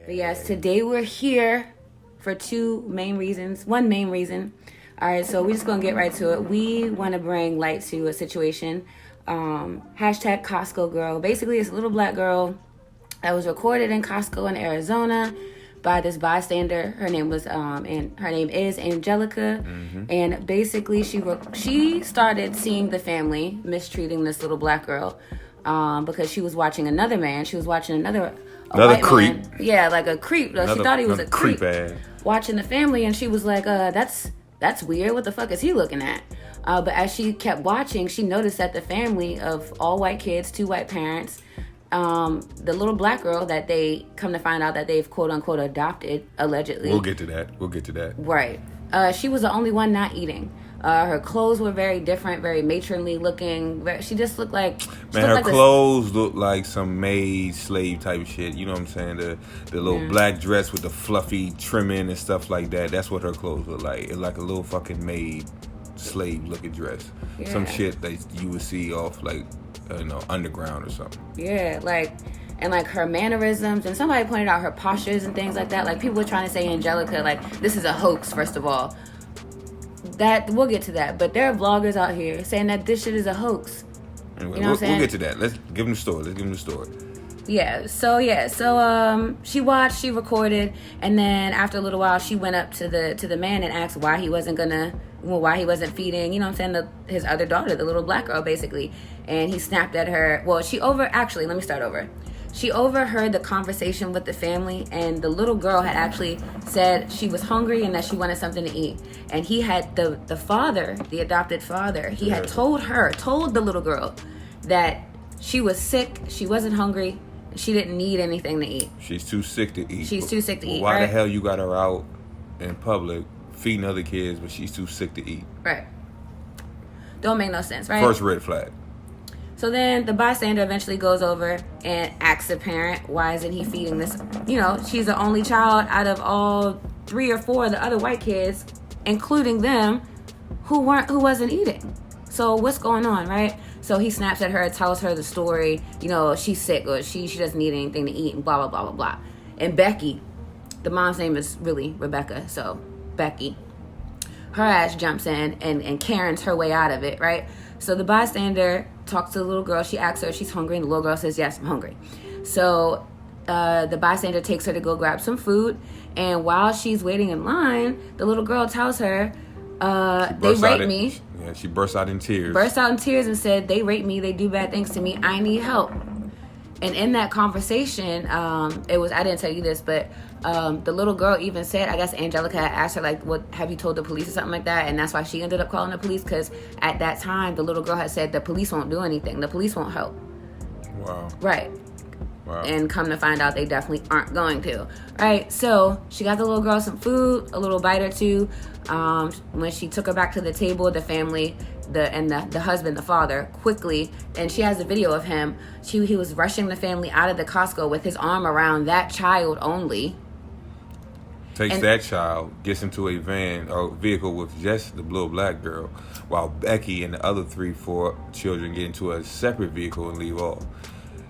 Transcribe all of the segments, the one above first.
But yes, today we're here for one main reason. All right, so we're just gonna get right to it. We want to bring light to a situation. Hashtag Costco girl. Basically, it's a little black girl that was recorded in Costco in Arizona by this bystander. Her name is Angelica. And basically she started seeing the family mistreating this little black girl because she was watching another man. She was watching another creep. Man. Yeah, like a creep. She thought he was a creep. Watching the family, and she was like, that's weird. What the fuck is he looking at? But as she kept watching, she noticed that the family of all white kids, 2 white parents, the little black girl that they come to find out that they've quote unquote adopted, allegedly. We'll get to that. Right. She was the only one not eating. Her clothes were very different, very matronly looking. She just looked like... her clothes looked like some maid slave type shit. You know what I'm saying? The little black dress with the fluffy trimming and stuff like that. That's what her clothes look like. It's like a little fucking maid slave looking dress. Yeah. Some shit that you would see off like, underground or something. Yeah, and her mannerisms, and somebody pointed out her postures and things like that. Like, people were trying to say Angelica, like, this is a hoax, first of all. That we'll get to that, but there are vloggers out here saying that this shit is a hoax. Anyway, we'll get to that. Let's give them the story. So she watched, she recorded, and then after a little while, she went up to the man and asked why he wasn't feeding, his other daughter, the little black girl, basically. And he snapped at her. Well, let me start over. She overheard the conversation with the family, and the little girl had actually said she was hungry and that she wanted something to eat. And he had, the father, the adopted father, he had told the little girl that she was sick, she wasn't hungry, she didn't need anything to eat. She's too sick to eat. Why the hell you got her out in public feeding other kids, but she's too sick to eat? Right. Don't make no sense, right? First red flag. So then the bystander eventually goes over and asks the parent, why isn't he feeding this? She's the only child out of all 3 or 4 of the other white kids, including them, who wasn't eating. So what's going on, right? So he snaps at her, tells her the story, she's sick or she doesn't need anything to eat and blah, blah, blah, blah, blah. And Becky, the mom's name is really Rebecca, so Becky, her ass jumps in and Karen's her way out of it, right? So the bystander talks to the little girl. She asks her if she's hungry, and the little girl says, yes, I'm hungry. So the bystander takes her to go grab some food, and while she's waiting in line, the little girl tells her, they rape me. Yeah, she bursts out in tears. And said, they rape me, they do bad things to me, I need help. And in that conversation, I didn't tell you this, but the little girl even said, I guess Angelica had asked her, like, what, have you told the police or something like that? And that's why she ended up calling the police, because at that time, the little girl had said the police won't do anything. The police won't help. Wow. Right. Wow. And come to find out, they definitely aren't going to. Right. So she got the little girl some food, a little bite or two. When she took her back to the table, the family, the husband, the father, quickly, and she has a video of him. He was rushing the family out of the Costco with his arm around that child only. Takes that child, gets into a van or vehicle with just the little black girl, while Becky and the other 3-4 children get into a separate vehicle and leave off.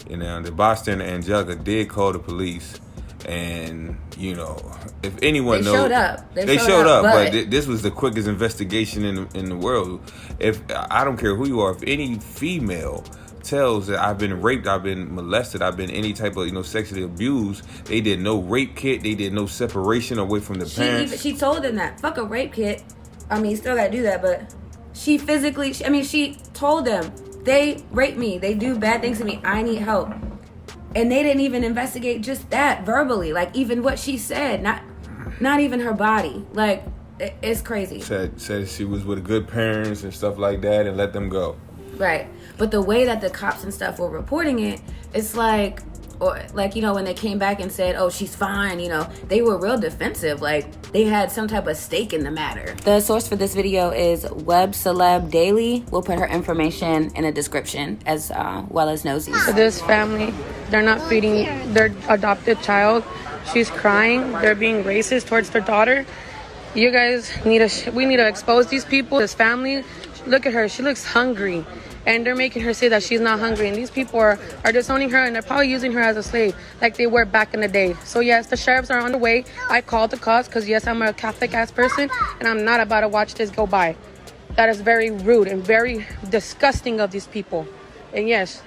The bystander Angelica did call the police, and if anyone knows, showed up. They showed up, but this was the quickest investigation in the world. If I don't care who you are, if any female tells that I've been raped, I've been molested, I've been any type of sexually abused, they did no rape kit, they did no separation away from the parents. She told them that fuck a rape kit. I mean, you still gotta do that, but she told them they rape me, they do bad things to me, I need help. And they didn't even investigate just that verbally, like even what she said, not even her body. Like, it's crazy. Said she was with good parents and stuff like that and let them go. Right. But the way that the cops and stuff were reporting it, it's like, when they came back and said, oh, she's fine, they were real defensive. Like, they had some type of stake in the matter. The source for this video is CELEB Daily. We'll put her information in the description, as well as Nosey. For this family, they're not feeding their adopted child. She's crying. They're being racist towards their daughter. You guys we need to expose these people, this family. Look at her. She looks hungry. And they're making her say that she's not hungry. And these people are disowning her, and they're probably using her as a slave like they were back in the day. So, yes, the sheriffs are on the way. I called the cops because, yes, I'm a Catholic-ass person, and I'm not about to watch this go by. That is very rude and very disgusting of these people. And, yes,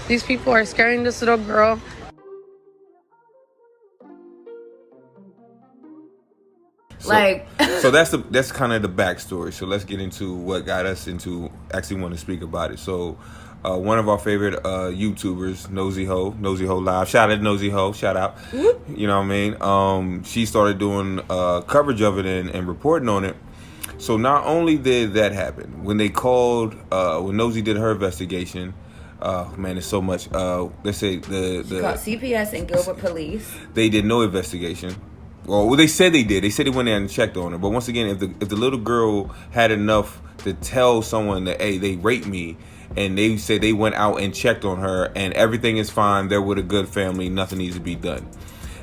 these people are scaring this little girl. So that's kind of the backstory. So let's get into what got us into actually want to speak about it. So one of our favorite YouTubers, NoseyheauxLive. Shout out to NoseyheauxLive. Shout out. You know what I mean? She started doing coverage of it and reporting on it. So not only did that happen, when they called, when Nosey did her investigation, man, it's so much. Let's say the called CPS and Gilbert Police. They did no investigation. Well, they said they did. They said they went there and checked on her. But once again, if the little girl had enough to tell someone that, hey, they raped me, and they said they went out and checked on her, and everything is fine, they're with a good family, nothing needs to be done.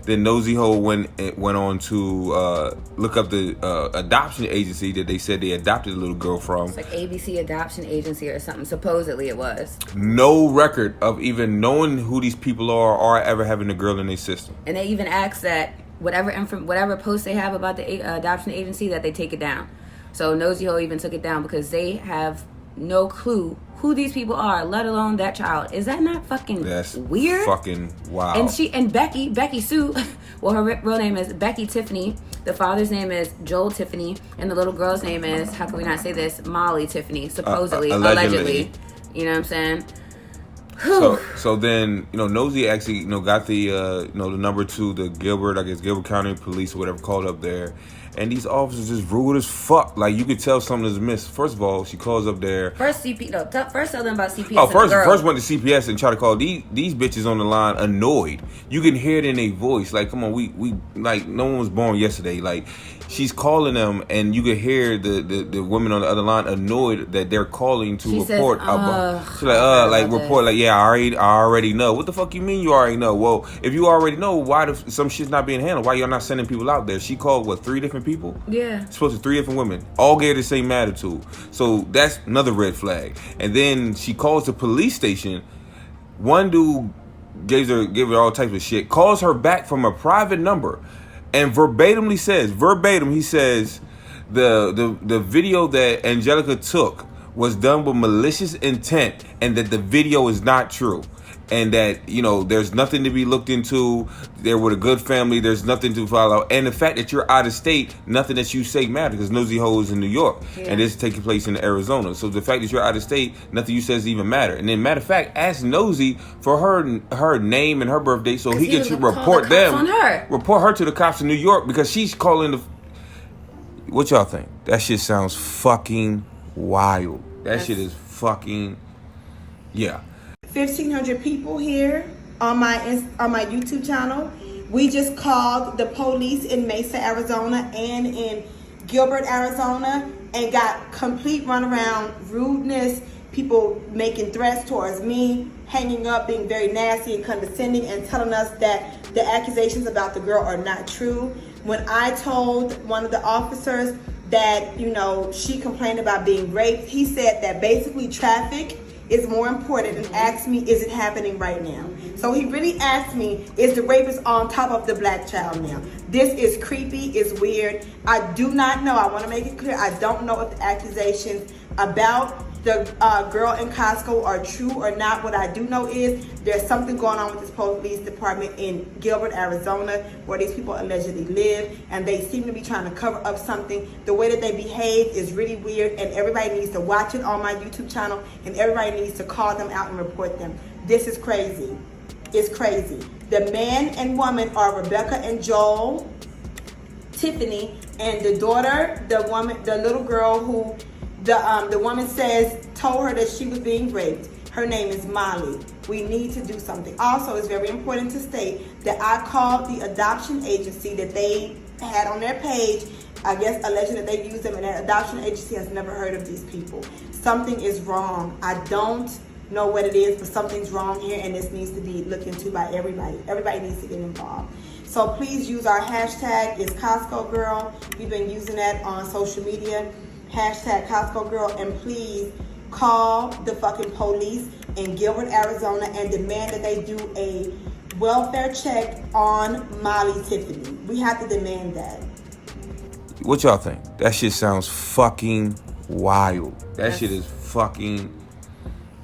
Then Nosey Heaux went on to look up the adoption agency that they said they adopted the little girl from. It's like ABC Adoption Agency or something. Supposedly it was. No record of even knowing who these people are or ever having a girl in their system. And they even asked that whatever post they have about the adoption agency, that they take it down. So Nosey Heaux even took it down because they have no clue who these people are, let alone that child. Is that not fucking weird? Fucking wow. And Becky Sue, well, her real name is Becky Tiffany. The father's name is Joel Tiffany, and the little girl's name is, how can we not say this, Molly Tiffany, supposedly, allegedly. You know what I'm saying? So then, Nosey actually, got the, the number to the Gilbert County Police or whatever, called up there. And these officers just rude as fuck. Like, you could tell something is amiss. First of all, she calls up there. First tell them about CPS. First went to CPS and try to call these bitches on the line annoyed. You can hear it in their voice. Like, come on, we like, no one was born yesterday. Like, she's calling them, and you can hear the women on the other line annoyed that they're calling to report. She's like, report. Like, yeah, I already know. What the fuck you mean you already know? Well, if you already know, why some shit's not being handled? Why y'all not sending people out there? She called, 3 different people? Yeah. Supposed to 3 different women. All gave the same attitude. So that's another red flag. And then she calls the police station. One dude gave her all types of shit. Calls her back from a private number. And he says, the video that Angelica took was done with malicious intent, and that the video is not true. And that, there's nothing to be looked into. They're with a good family. There's nothing to follow. And the fact that you're out of state, nothing that you say matters, because Nosey Heaux is in New York. Yeah. And this is taking place in Arizona. So the fact that you're out of state, nothing you says even matter. And then, matter of fact, ask Nosey for her name and her birthday so he can report them. Report her to the cops in New York, because she's calling the... What y'all think? That shit sounds fucking wild. That shit is fucking... Yeah. 1,500 people here on my YouTube channel. We just called the police in Mesa, Arizona, and in Gilbert, Arizona, and got complete runaround rudeness. People making threats towards me, hanging up, being very nasty and condescending, and telling us that the accusations about the girl are not true. When I told one of the officers that, she complained about being raped, he said that basically traffic is more important, and asked me, is it happening right now? So he really asked me, is the rapist on top of the black child now? This is creepy, it's weird. I do not know, I want to make it clear, I don't know if the accusations about the girl in Costco are true or not. What I do know is there's something going on with this police department in Gilbert, Arizona, where these people allegedly live, and they seem to be trying to cover up something. The way that they behave is really weird, and everybody needs to watch it on my YouTube channel, and everybody needs to call them out and report them. This is crazy. It's crazy. The man and woman are Rebecca and Joel Tiffany, and the daughter, the little girl who the woman told her that she was being raped. Her name is Molly. We need to do something. Also, it's very important to state that I called the adoption agency that they had on their page, I guess alleging that they used them, and that adoption agency has never heard of these people. Something is wrong. I don't know what it is, but something's wrong here, and this needs to be looked into by everybody. Everybody needs to get involved. So please use our hashtag. It's Costco Girl. We've been using that on social media. Hashtag Costco Girl. And please call the fucking police in Gilbert, Arizona, and demand that they do a welfare check on Molly Tiffany. We have to demand that. What y'all think? That shit sounds fucking wild. That shit is fucking,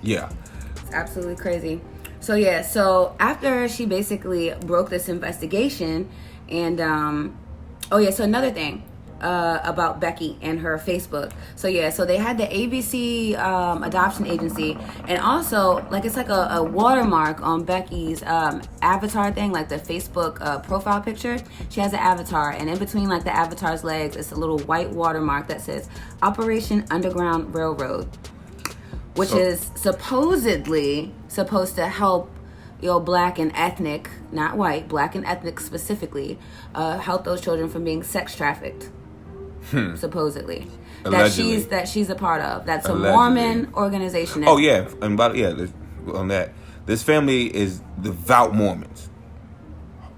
yeah. It's absolutely crazy. So yeah, so after she basically broke this investigation, and so another thing about Becky and her Facebook. So yeah, so they had the ABC adoption agency, and also like it's like a watermark on Becky's avatar thing, like the Facebook profile picture. She has an avatar, and in between like the avatar's legs, it's a little white watermark that says Operation Underground Railroad, which is supposedly supposed to help, black and ethnic, not white, black and ethnic specifically, help those children from being sex trafficked. Supposedly. Allegedly. That she's a part of. That's Allegedly. A Mormon organization. Oh yeah, and on that, this family is devout Mormons.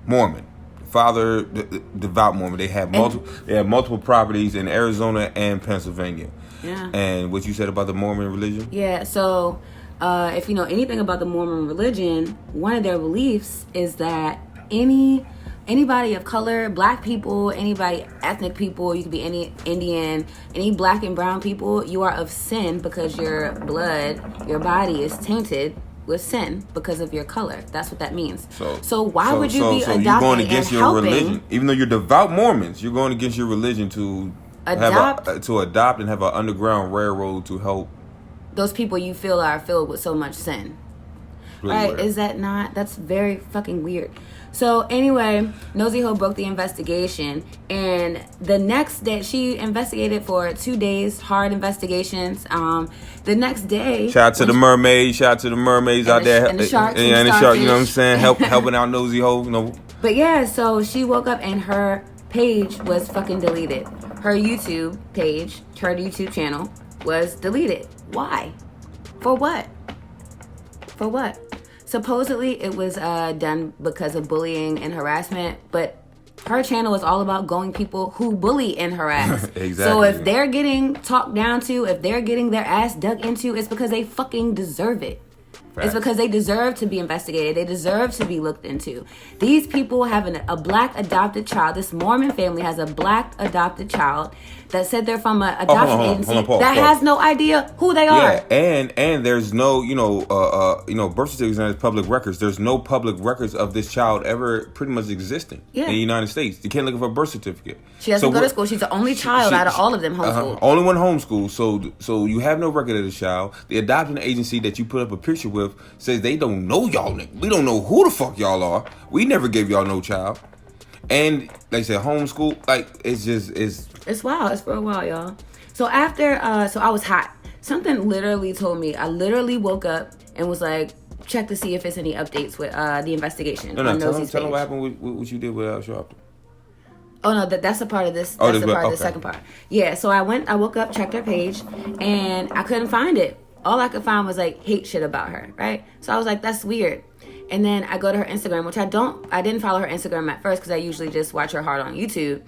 Mormon. Father, devout Mormon. They have multiple properties in Arizona and Pennsylvania. Yeah. And what you said about the Mormon religion? Yeah, so if you know anything about the Mormon religion, one of their beliefs is that anybody of color, black people, anybody ethnic people, you could be any Indian, any black and brown people, you are of sin because your blood, your body is tainted with sin because of your color. That's what that means. So why would you be adopting you're going against and your helping, religion, even though you're devout Mormons, you're going against your religion to adopt and have an underground railroad to help those people you feel are filled with so much sin. Really right? weird. Is that not? That's very fucking weird. So anyway, Nosey Heaux broke the investigation, and the next day she investigated for 2 days, hard investigations. The next day, shout out to the mermaids out there, and the sharks, and the shark. You know what I'm saying? Helping out Nosey Heaux. But yeah, so she woke up and her page was fucking deleted. Her YouTube page, her YouTube channel was deleted. Why? For what? For what? Supposedly it was done because of bullying and harassment, but her channel is all about going people who bully and harass. Exactly. So if they're getting talked down to, if they're getting their ass dug into, it's because they fucking deserve it. It's because they deserve to be investigated. They deserve to be looked into. These people have a black adopted child. This Mormon family has a black adopted child that said they're from an adoption agency that has no idea who they are. Yeah, and there's no, birth certificates and public records. There's no public records of this child ever pretty much existing in the United States. You can't look for a birth certificate. She doesn't go to school. She's the only child out of all of them homeschooled. Only one homeschooled. So you have no record of the child. The adoption agency that you put up a picture with says they don't know y'all. We don't know who the fuck y'all are. We never gave y'all no child. And like I said, homeschool, like it's wild. It's real wild, y'all. So after, so I was hot. Something literally told me. I literally woke up and was like, check to see if there's any updates with the investigation. No, tell them what happened with what you did with Sharpton. Oh no, that's a part of this. That's a part of the second part. Yeah, so I woke up, checked her page, and I couldn't find it. All I could find was like hate shit about her, right? So I was like, that's weird. And then I go to her Instagram, which I didn't follow her Instagram at first because I usually just watch her hard on YouTube.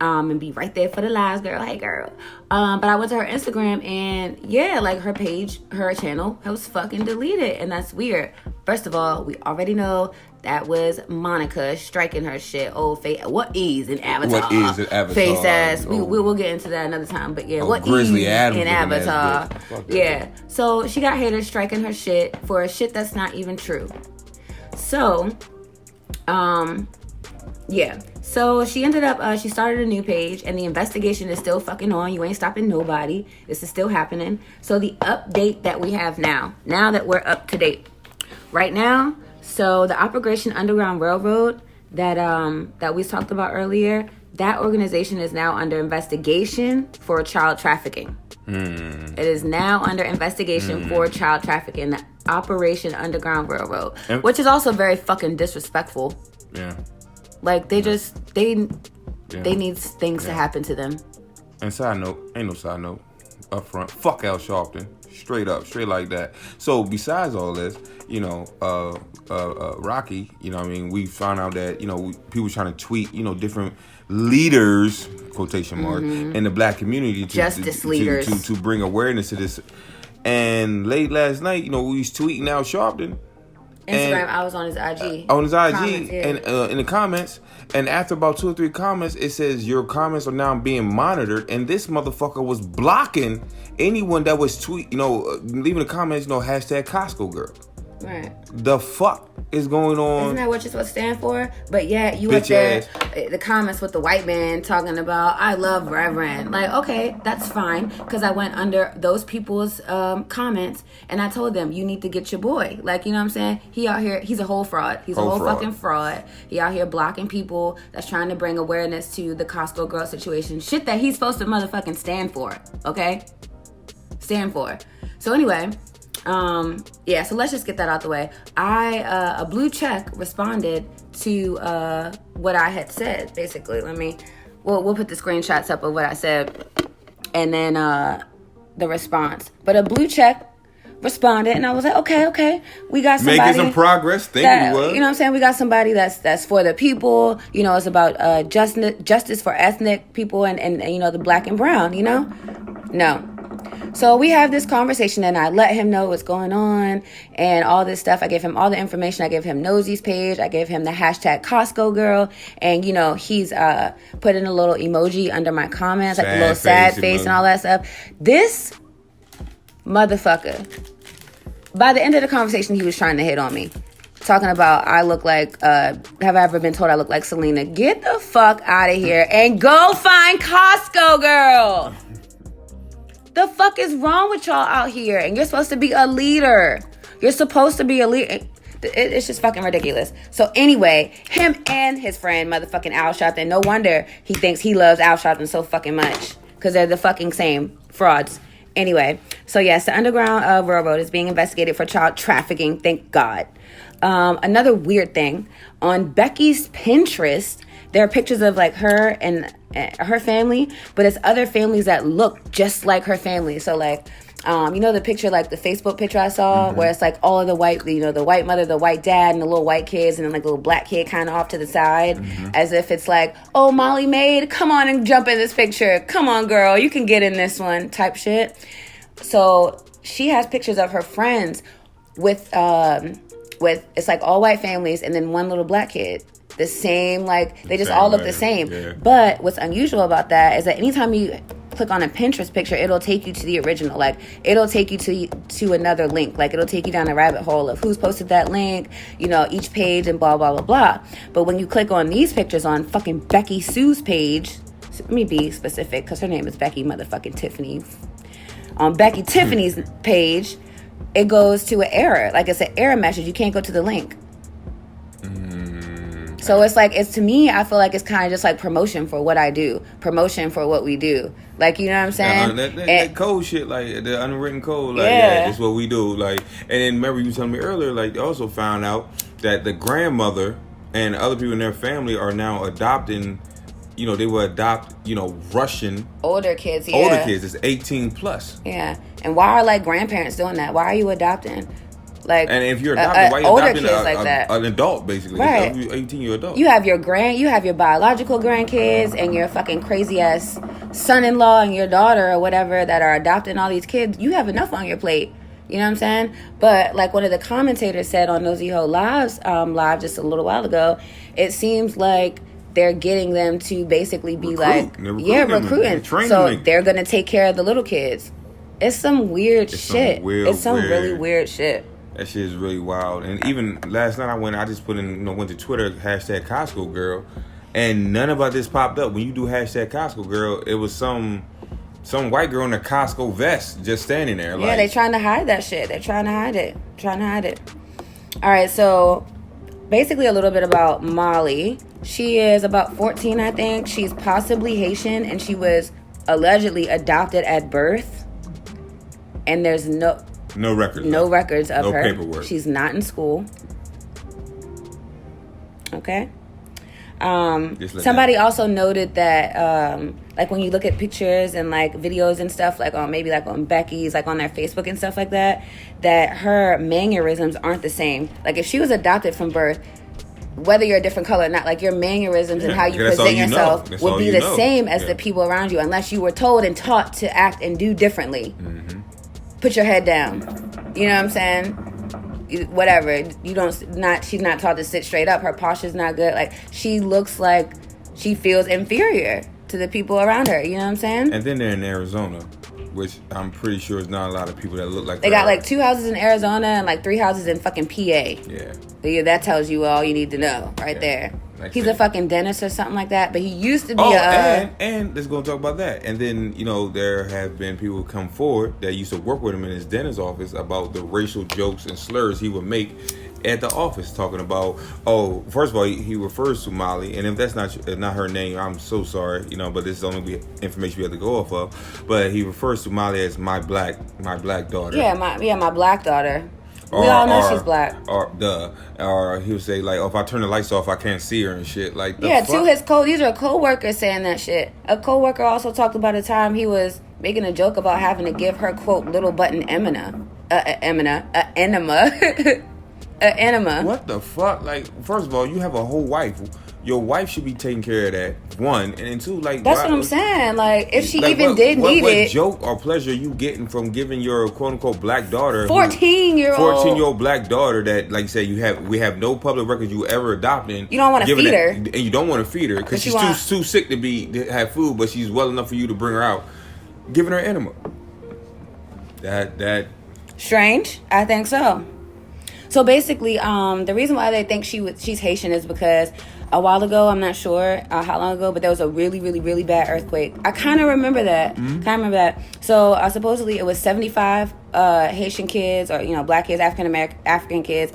And be right there for the lives, girl. Hey, girl. But I went to her Instagram, and yeah, like her page, her channel was fucking deleted, and that's weird. First of all, we already know that was Monica striking her shit. Old face. What is an avatar? What is an avatar? Face ass. We will get into that another time. But yeah, what is an avatar? Yeah. So she got haters striking her shit for a shit that's not even true. So, yeah. So she ended up, she started a new page, and the investigation is still fucking on. You ain't stopping nobody. This is still happening. So the update that we have now that we're up to date right now. So the Operation Underground Railroad that we talked about earlier, that organization is now under investigation for child trafficking. It is now under investigation for child trafficking, the Operation Underground Railroad, which is also very fucking disrespectful. Yeah. Like they need things to happen to them. And side note, ain't no side note up front. Fuck Al Sharpton. straight like that. So besides all this, you know, Rocky, you know what I mean, we found out that, you know, people trying to tweet, you know, different leaders, quotation mark, in the black community to bring awareness to this. And late last night, you know, we was tweeting out Sharpton. Instagram, I was on his IG. On his IG, comments, yeah. and in the comments, and after about 2 or 3 comments, it says your comments are now being monitored, and this motherfucker was blocking anyone that was leaving the comments, you know, hashtag Costco girl. Right. The fuck is going on? Isn't that what you're supposed to stand for? But yeah, you up there, the comments with the white man talking about, I love Reverend. Like, okay, that's fine. Because I went under those people's comments and I told them, you need to get your boy. Like, you know what I'm saying? He out here, he's a whole fraud. He's a whole fucking fraud. He out here blocking people that's trying to bring awareness to the Costco girl situation. Shit that he's supposed to motherfucking stand for. Okay? Stand for. So anyway... yeah, so let's just get that out the way. A blue check responded to what I had said, basically. We'll put the screenshots up of what I said and then the response. But a blue check responded and I was like, okay, we got somebody making some progress. Thank you. You know what I'm saying? We got somebody that's for the people, you know, it's about justice for ethnic people and you know, the black and brown, you know? No. So we have this conversation and I let him know what's going on and all this stuff. I gave him all the information. I gave him Nosey's page. I gave him the hashtag Costco girl. And, you know, he's put in a little emoji under my comments, like a little sad face and all that stuff. This motherfucker, by the end of the conversation, he was trying to hit on me. Talking about, I look like, have I ever been told I look like Selena? Get the fuck out of here and go find Costco girl. The fuck is wrong with y'all out here? And you're supposed to be a leader. You're supposed to be a leader. It's just fucking ridiculous. So anyway, him and his friend, motherfucking Al Sharpton, no wonder he thinks he loves Al Sharpton so fucking much. Because they're the fucking same frauds. Anyway, so yes, the Underground Railroad is being investigated for child trafficking. Thank God. Another weird thing. On Becky's Pinterest, there are pictures of like her and her family, but it's other families that look just like her family. So like, you know the picture, like the Facebook picture I saw, where it's like all of the white, you know, the white mother, the white dad, and the little white kids, and then like the little black kid kind of off to the side, as if it's like, oh, Molly Maid, come on and jump in this picture. Come on, girl, you can get in this one, type shit. So she has pictures of her friends with it's like all white families and then one little black kid. The same, like, they just all look the same. Yeah. But what's unusual about that is that anytime you click on a Pinterest picture, it'll take you to the original. Like, it'll take you to another link. Like, it'll take you down a rabbit hole of who's posted that link, you know, each page and blah, blah, blah, blah. But when you click on these pictures on fucking Becky Sue's page, so let me be specific because her name is Becky motherfucking Tiffany. On Becky Tiffany's page, it goes to an error. Like, it's an error message. You can't go to the link. So it's like, to me, I feel like it's kind of just like promotion for what I do. Promotion for what we do. Like, you know what I'm saying? That code shit, like the unwritten code, like, yeah, that's what we do. Like, and then remember you telling me earlier, like, they also found out that the grandmother and other people in their family are now adopting, you know, they will adopt, you know, Russian. Older kids, yeah. Older kids, it's 18 plus. Yeah. And why are, like, grandparents doing that? Why are you adopting? Like, and if you're adopting, why are you adopting an adult, basically? Right. If you're 18, you're adult. You have your biological grandkids and your fucking crazy ass son-in-law and your daughter or whatever that are adopting all these kids. You have enough on your plate. You know what I'm saying? But like one of the commentators said on NoseyheauxLive's live just a little while ago, it seems like they're getting them to basically be recruiting. So they're gonna take care of the little kids. It's some weird shit. It's some really weird shit. That shit is really wild. And even last night I just put in, you know, went to Twitter, hashtag Costco girl, and none about this popped up. When you do hashtag Costco girl, it was some white girl in a Costco vest just standing there. Yeah, they're trying to hide that shit. They're trying to hide it. All right, so basically a little bit about Molly. She is about 14, I think. She's possibly Haitian, and she was allegedly adopted at birth. And there's no records. No records of her. No paperwork. She's not in school. Okay. Somebody also noted that, like when you look at pictures and like videos and stuff, like on maybe like on Becky's, like on their Facebook and stuff like that, that her mannerisms aren't the same. Like if she was adopted from birth, whether you're a different color or not, like your mannerisms and how you present yourself would be the same as the people around you, unless you were told and taught to act and do differently. Put your head down. You know what I'm saying? Whatever. She's not taught to sit straight up. Her posture's not good. Like she looks like she feels inferior to the people around her. You know what I'm saying? And then they're in Arizona, which I'm pretty sure is not a lot of people that look like they got like 2 houses in Arizona and like 3 houses in fucking PA. Yeah. That tells you all you need to know right there. Like he's a fucking dentist or something like that, but he used to be and let's go talk about that. And then, there have been people who come forward that used to work with him in his dentist office about the racial jokes and slurs he would make at the office, talking about, first of all, he refers to Molly, and if that's not her name, I'm so sorry, but this is only information we have to go off of. But he refers to Molly as my black daughter. Yeah, my black daughter. We all know she's black. Or he would say like, if I turn the lights off, I can't see her and shit. Like, to his these are coworkers saying that shit. A coworker also talked about a time he was making a joke about having to give her quote little button enema. Enema. What the fuck? Like, first of all, you have a whole wife. Your wife should be taking care of that. One, and then two, like that's what I'm saying. Like, if she like, even did need it, what joke or pleasure you getting from giving your quote unquote black daughter, 14-year-old black daughter that, like you said, we have no public records you ever adopting. You don't want to feed her, and you don't want to feed her because she's too sick to have food, but she's well enough for you to bring her out. Giving her enema. That strange. I think so. So basically, the reason why they think she's Haitian is because a while ago, I'm not sure how long ago, but there was a really, really, really bad earthquake. I kind of remember that. So supposedly it was 75 Haitian kids or, black kids, African kids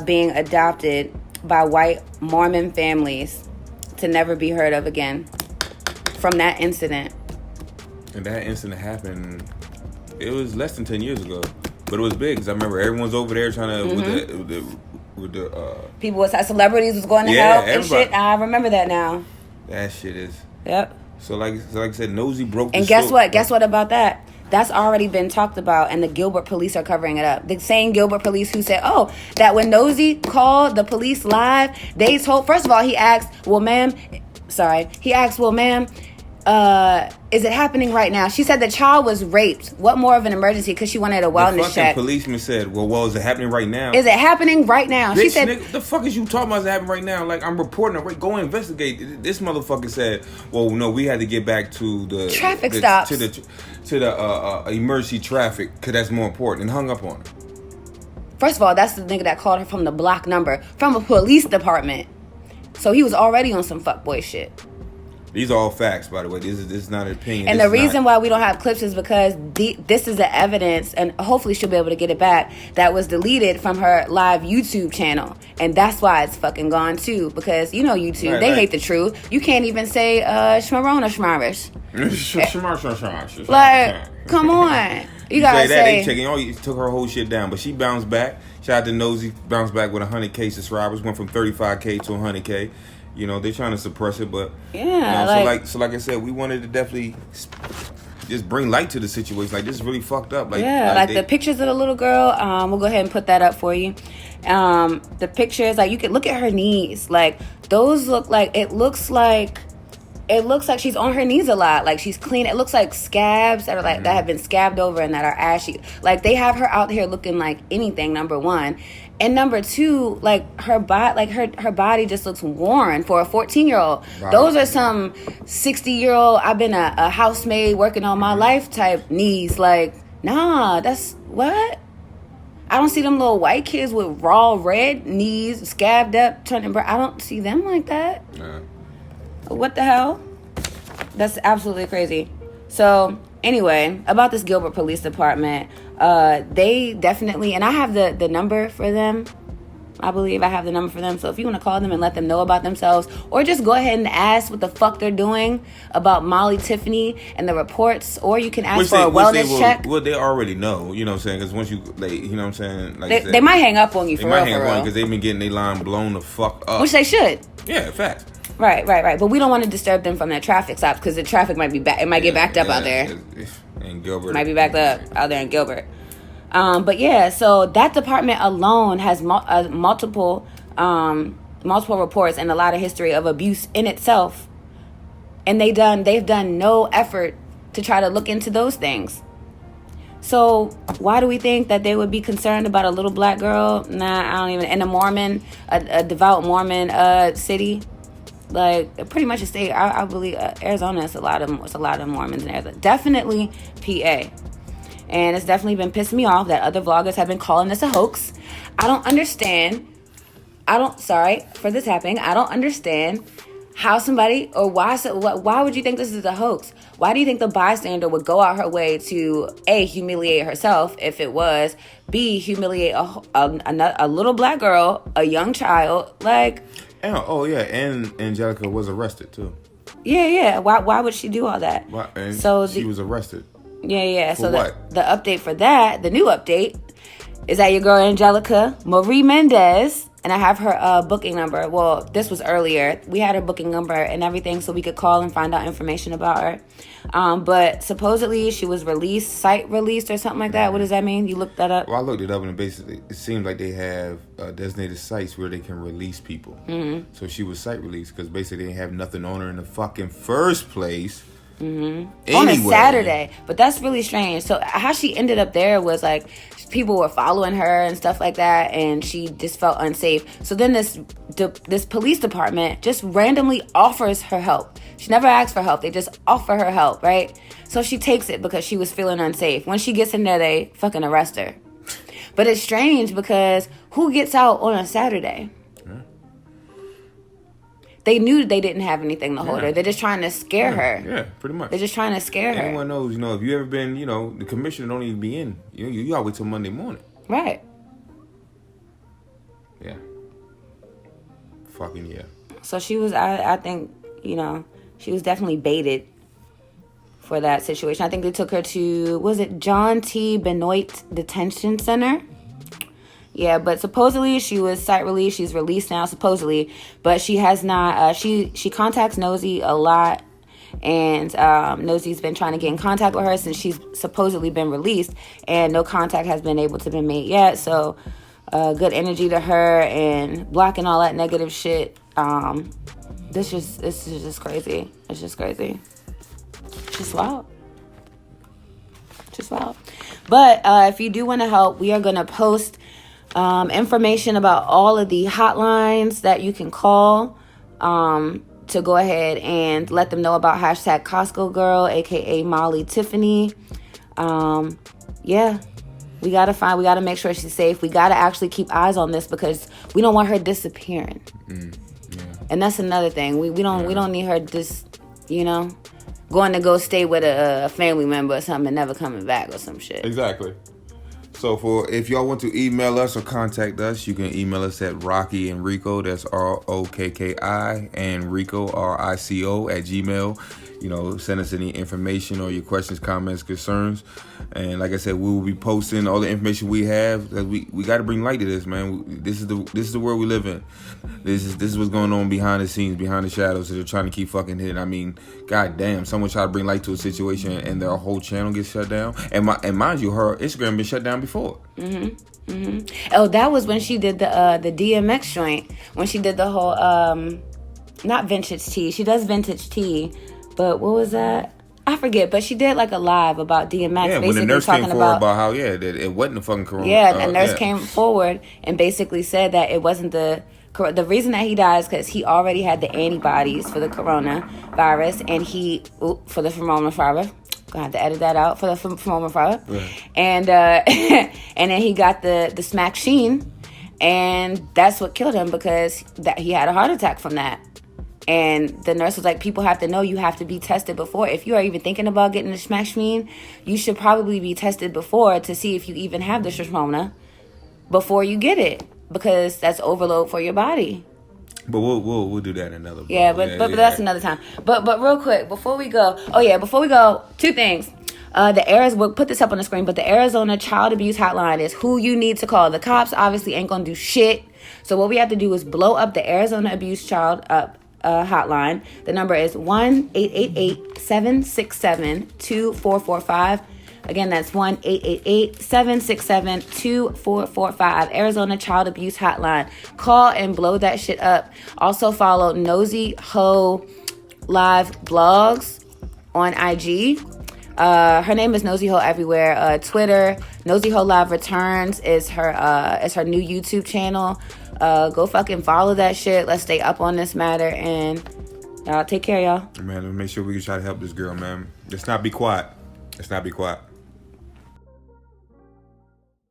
being adopted by white Mormon families to never be heard of again from that incident. And that incident happened, it was less than 10 years ago. But it was big because I remember everyone's over there trying to with the people was celebrities was going to help and shit. I remember that now. That shit is. Yep. So like I said, Nosey broke. And guess what? Guess what about that? That's already been talked about, and the Gilbert police are covering it up. The same Gilbert police who said, that when Nosey called the police live, they told. First of all, he asked, "Well, ma'am," is it happening right now? She said the child was raped. What more of an emergency? Because she wanted a wellness check. The policeman said, well, is it happening right now? Is it happening right now? Bitch, she said, nigga, the fuck is you talking about is it happening right now? Like, I'm reporting it. Go investigate. This motherfucker said, well, no, we had to get back to the traffic stops. To the emergency traffic, because that's more important, and hung up on her. First of all, that's the nigga that called her from the block number, from a police department. So he was already on some fuckboy shit. These are all facts, by the way. This is not an opinion. And the reason why we don't have clips is because this is the evidence, and hopefully she'll be able to get it back, that was deleted from her live YouTube channel. And that's why it's fucking gone, too. Because, YouTube, they hate the truth. You can't even say, Shmarona Shmarish. Like, come on. You gotta say. They checking, took her whole shit down. But she bounced back. Shout out to Nosey. Bounced back with 100K subscribers. Went from 35K to 100K. They're trying to suppress it, but so like I said, we wanted to definitely just bring light to the situation. Like, this is really fucked up. Like the pictures of the little girl. We'll go ahead and put that up for you. The pictures, like, you can look at her knees. Like, those look like it looks like she's on her knees a lot. Like, she's clean. It looks like scabs that are that have been scabbed over and that are ashy. Like, they have her out here looking like anything. Number one. And number two, like, her body just looks worn for a 14-year-old. Right. Those are some 60-year-old, I've been a housemaid working all my life type knees. Like, nah, that's what? I don't see them little white kids with raw red knees, scabbed up, turning brown. I don't see them like that. Nah. What the hell? That's absolutely crazy. So, anyway, about this Gilbert Police Department, they definitely, and I have the number for them. I believe I have the number for them. So if you want to call them and let them know about themselves, or just go ahead and ask what the fuck they're doing about Molly Tiffany and the reports, or you can ask for a wellness check. Well, they already know, you know what I'm saying? Because once you, you know what I'm saying? Like they might hang up on you for real. They might hang up on you because they've been getting their line blown the fuck up. Which they should. Yeah, facts. Right. But we don't want to disturb them from their traffic stops because the traffic might be it might get backed up out there. In Gilbert. Might be backed up out there in Gilbert. But yeah, so that department alone has multiple reports and a lot of history of abuse in itself. And they've done no effort to try to look into those things. So why do we think that they would be concerned about a little black girl? Nah, I don't even. In a devout Mormon city, like pretty much a state. I believe Arizona is a lot of Mormons in Arizona. Definitely PA, and it's definitely been pissing me off that other vloggers have been calling this a hoax. I don't understand. Sorry for this happening. I don't understand how somebody or why would you think this is a hoax? Why do you think the bystander would go out her way to A, humiliate herself if it was, B, humiliate a little black girl, a young child, like? And Angelica was arrested too. Yeah. Why would she do all that? She was arrested. Yeah. For so what? The update for that, the new update, is that your girl Angelica Marie Mendez. And I have her booking number. Well, this was earlier. We had her booking number and everything so we could call and find out information about her. But supposedly she was site released or something like that. What does that mean? You looked that up? Well, I looked it up and basically it seems like they have designated sites where they can release people. Mm-hmm. So she was site released because basically they didn't have nothing on her in the fucking first place. Mm-hmm. Anyway. On a Saturday. But that's really strange. So how she ended up there was like people were following her and stuff like that, and she just felt unsafe. So then this police department just randomly offers her help. She never asked for help. They just offer her help, right? So she takes it because she was feeling unsafe. When she gets in there, they fucking arrest her. But it's strange because who gets out on a Saturday? They knew they didn't have anything to hold her. They're just trying to scare her. Yeah, pretty much. They're just trying to scare her. Anyone knows, if you ever been, the commissioner don't even be in. You gotta wait till Monday morning. Right. Yeah. Fucking yeah. So she was, I think, she was definitely baited for that situation. I think they took her to, was it John T. Benoit Detention Center? Yeah, but supposedly she was site released. She's released now, supposedly. But she has not, she contacts Nosey a lot. And Nosey's been trying to get in contact with her since she's supposedly been released. And no contact has been able to be made yet. So good energy to her and blocking all that negative shit. This is just crazy. It's just crazy. It's just wild. Just wild. But if you do want to help, we are going to post information about all of the hotlines that you can call to go ahead and let them know about hashtag Costco Girl, aka Molly Tiffany. Yeah, we gotta make sure she's safe. We gotta actually keep eyes on this because we don't want her disappearing. Yeah. And that's another thing. We don't need her just going to go stay with a family member or something and never coming back or some shit. Exactly. So if y'all want to email us or contact us, you can email us at Rocky and Rico. That's ROKKI and Rico RICO at Gmail. Send us any information or your questions, comments, concerns. And like I said, we will be posting all the information we have. We got to bring light to this, man. This is the world we live in. This is what's going on behind the scenes, behind the shadows. So they're trying to keep fucking hitting. I mean, goddamn, someone tried to bring light to a situation and their whole channel gets shut down. And mind you, her Instagram been shut down before. Mm-hmm. Mm-hmm. Oh, that was when she did the DMX joint. When she did the whole not vintage tea. She does vintage tea. But what was that? I forget. But she did like a live about DMX. Yeah, when the nurse came forward about how that it wasn't the fucking corona. Yeah, the nurse came forward and basically said that it wasn't the reason that he died is because he already had the antibodies for the coronavirus and for the coronavirus. Gonna have to edit that out for the coronavirus. Right. And and then he got the smack sheen, and that's what killed him because he had a heart attack from that. And the nurse was like, people have to know you have to be tested before. If you are even thinking about getting the smash mean, you should probably be tested before to see if you even have the Shashmona before you get it. Because that's overload for your body. But we'll do that another time. Yeah, but that's another time. But real quick, before we go, two things. We'll put this up on the screen, but the Arizona Child Abuse Hotline is who you need to call. The cops obviously ain't gonna do shit. So what we have to do is blow up the Arizona hotline. The number is 1-888-767-2445. Again, that's 1-888-767-2445. Arizona Child Abuse Hotline. Call and blow that shit up. Also follow NoseyheauxLive blogs on IG. Her name is NoseyheauxLive everywhere. Twitter, NoseyheauxLive Returns is her new YouTube channel. Go fucking follow that shit. Let's stay up on this matter, and y'all take care, y'all. Man, let's make sure we can try to help this girl, man. Let's not be quiet.